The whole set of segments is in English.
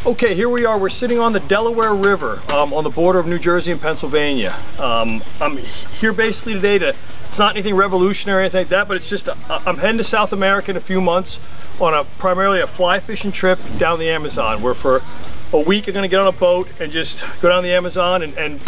Okay, here we are. We're sitting on the Delaware River on the border of New Jersey and Pennsylvania. I'm here basically today to, it's not anything revolutionary or anything like that, but it's just, I'm heading to South America in a few months on primarily a fly fishing trip down the Amazon, where for a week I'm gonna get on a boat and just go down the Amazon and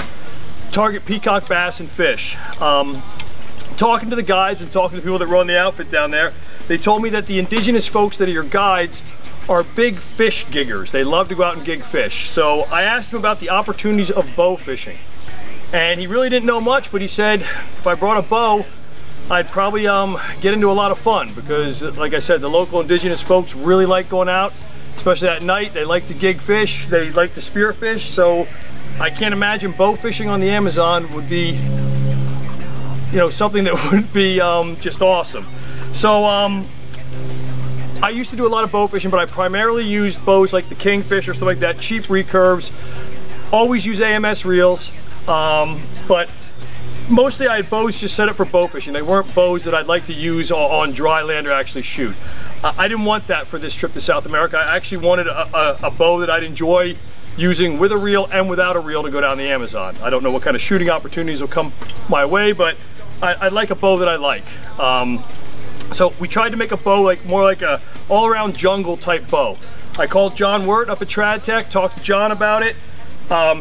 target peacock bass and fish. Talking to the guides and talking to people that run the outfit down there, they told me that the indigenous folks that are your guides are big fish giggers. They love to go out and gig fish. So I asked him about the opportunities of bow fishing. And he really didn't know much, but he said if I brought a bow, I'd probably get into a lot of fun, because like I said, the local indigenous folks really like going out, especially at night. They like to gig fish, they like to spear fish. So I can't imagine bow fishing on the Amazon would be, you know, something that would be just awesome. So I used to do a lot of bow fishing, but I primarily used bows like the Kingfish or stuff like that, cheap recurves. Always use AMS reels, but mostly I had bows just set up for bow fishing. They weren't bows that I'd like to use on dry land or actually shoot. I didn't want that for this trip to South America. I actually wanted a bow that I'd enjoy using with a reel and without a reel to go down the Amazon. I don't know what kind of shooting opportunities will come my way, but I'd like a bow that I like. So we tried to make a bow more like a all-around jungle type bow. I called John Wirt up at Trad Tech, talked to John about it.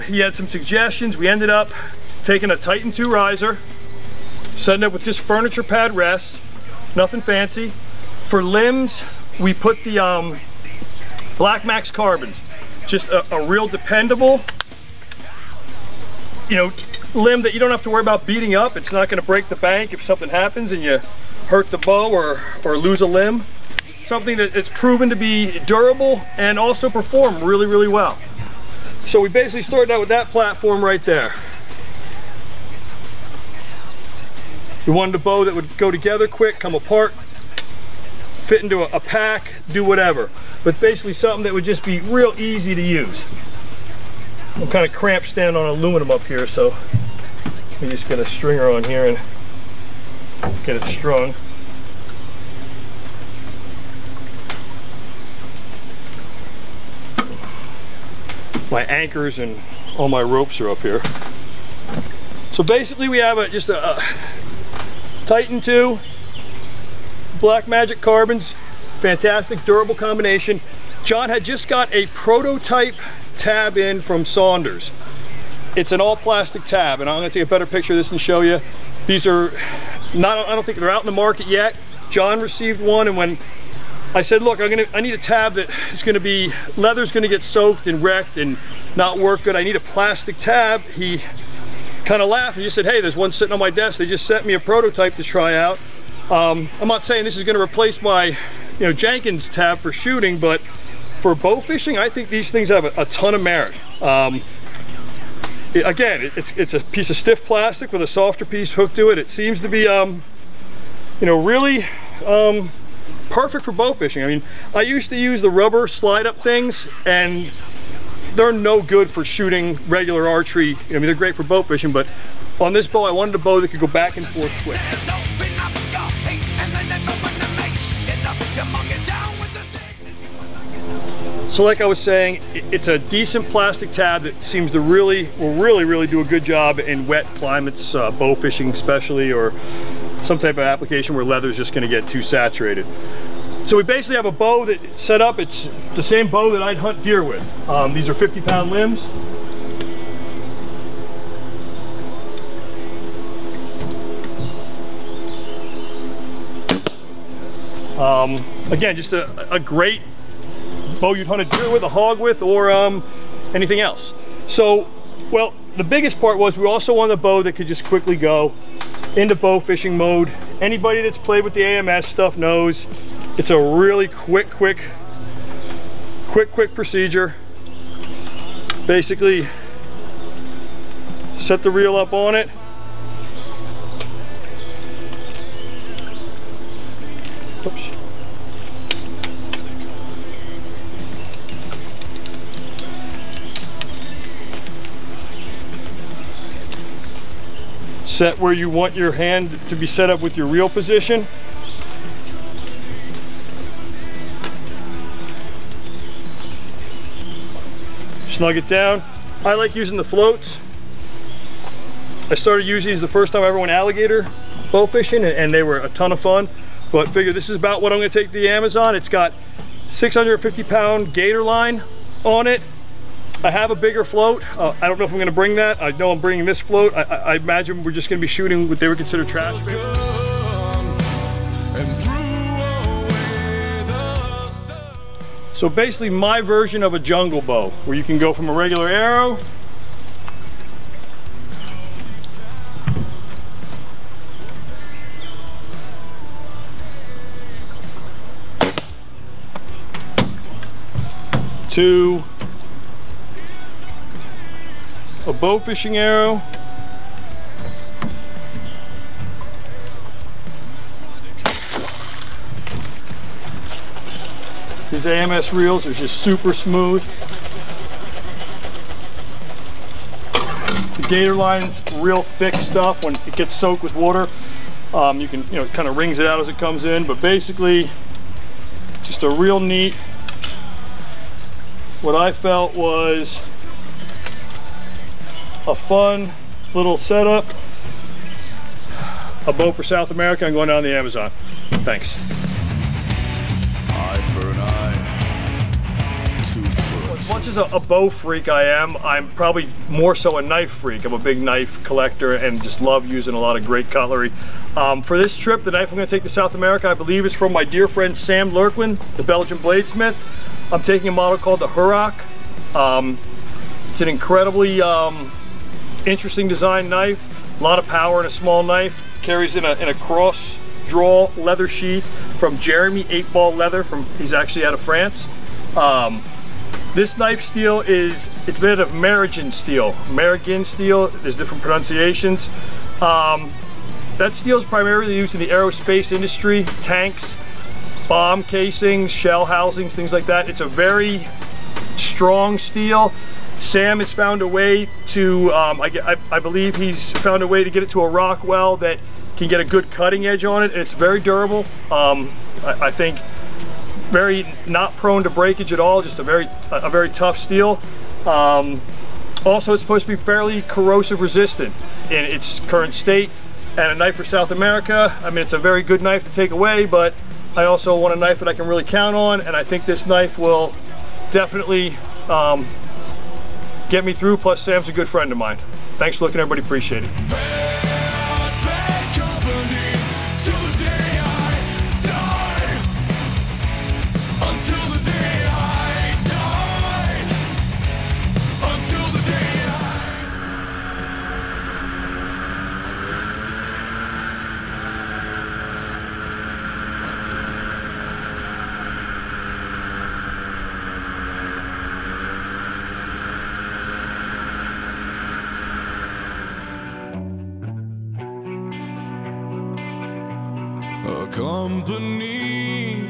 He had some suggestions. We ended up taking a Titan II riser, setting it with just furniture pad rest, nothing fancy. For limbs, we put the Black Max carbons, just a real dependable, you know, limb that you don't have to worry about beating up. It's not going to break the bank if something happens and you hurt the bow or lose a limb. Something that it's proven to be durable and also perform really, really well. So we basically started out with that platform right there. We wanted a bow that would go together quick, come apart, fit into a pack, do whatever. But basically something that would just be real easy to use. I'm kind of cramped standing on aluminum up here, so let me just get a stringer on here and get it strung. My anchors and all my ropes are up here. So basically we have just a Titan II, Black Magic carbons, fantastic durable combination. John had just got a prototype tab in from Saunders. It's an all plastic tab, and I'm gonna take a better picture of this and show you. These are not, I don't think they're out in the market yet. John received one, and when I said, look, I need a tab that is gonna be, leather's gonna get soaked and wrecked and not work good. I need a plastic tab. He kind of laughed and just said, hey, there's one sitting on my desk. They just sent me a prototype to try out. I'm not saying this is gonna replace my, Jenkins tab for shooting, but for bow fishing, I think these things have a ton of merit. Again, it's a piece of stiff plastic with a softer piece hooked to it. It seems to be, really perfect for bow fishing. I mean, I used to use the rubber slide up things, and they're no good for shooting regular archery. I mean, they're great for bow fishing, but on this bow, I wanted a bow that could go back and forth quick. So like I was saying, it's a decent plastic tab that seems to will really do a good job in wet climates, bow fishing especially, or some type of application where leather is just going to get too saturated. So we basically have a bow that set up. It's the same bow that I'd hunt deer with. These are 50-pound limbs. Again, just a great bow you'd hunt a deer with, a hog with, or anything else. So, well, the biggest part was we also wanted a bow that could just quickly go into bow fishing mode. Anybody that's played with the AMS stuff knows it's a really quick procedure. Basically, set the reel up on it. Oops. Set where you want your hand to be set up with your reel position. snug it down. I like using the floats. I started using these the first time I ever went alligator bow fishing, and they were a ton of fun. But figure this is about what I'm gonna take to the Amazon. It's got 650-pound gator line on it. I have a bigger float. I don't know if I'm gonna bring that. I know I'm bringing this float. I imagine we're just gonna be shooting what they would consider trash bait. So basically my version of a jungle bow, where you can go from a regular arrow to a bow fishing arrow, these AMS reels are just super smooth. The gator line's real thick stuff. When it gets soaked with water, you can, it kind of wrings it out as it comes in, but basically just a real neat, what I felt was a fun little setup. A bow for South America. I'm going down the Amazon. Thanks. As much as a bow freak I am, I'm probably more so a knife freak. I'm a big knife collector and just love using a lot of great cutlery. For this trip, the knife I'm going to take to South America, I believe, is from my dear friend Sam Lurquin, the Belgian bladesmith. I'm taking a model called the Hurak. It's an incredibly interesting design knife. A lot of power in a small knife. Carries in a cross draw leather sheath from Jeremy 8-Ball Leather. He's actually out of France. This knife steel it's made of Marigin steel. Marigin steel, there's different pronunciations. That steel is primarily used in the aerospace industry, tanks, bomb casings, shell housings, things like that. It's a very strong steel. Sam has found a way to, I believe he's found a way to get it to a rock well that can get a good cutting edge on it. It's very durable. I think very not prone to breakage at all, just a very tough steel. Also, it's supposed to be fairly corrosive resistant in its current state. And a knife for South America, I mean, it's a very good knife to take away, but I also want a knife that I can really count on, and I think this knife will definitely get me through, plus Sam's a good friend of mine. Thanks for looking, everybody, appreciate it. A company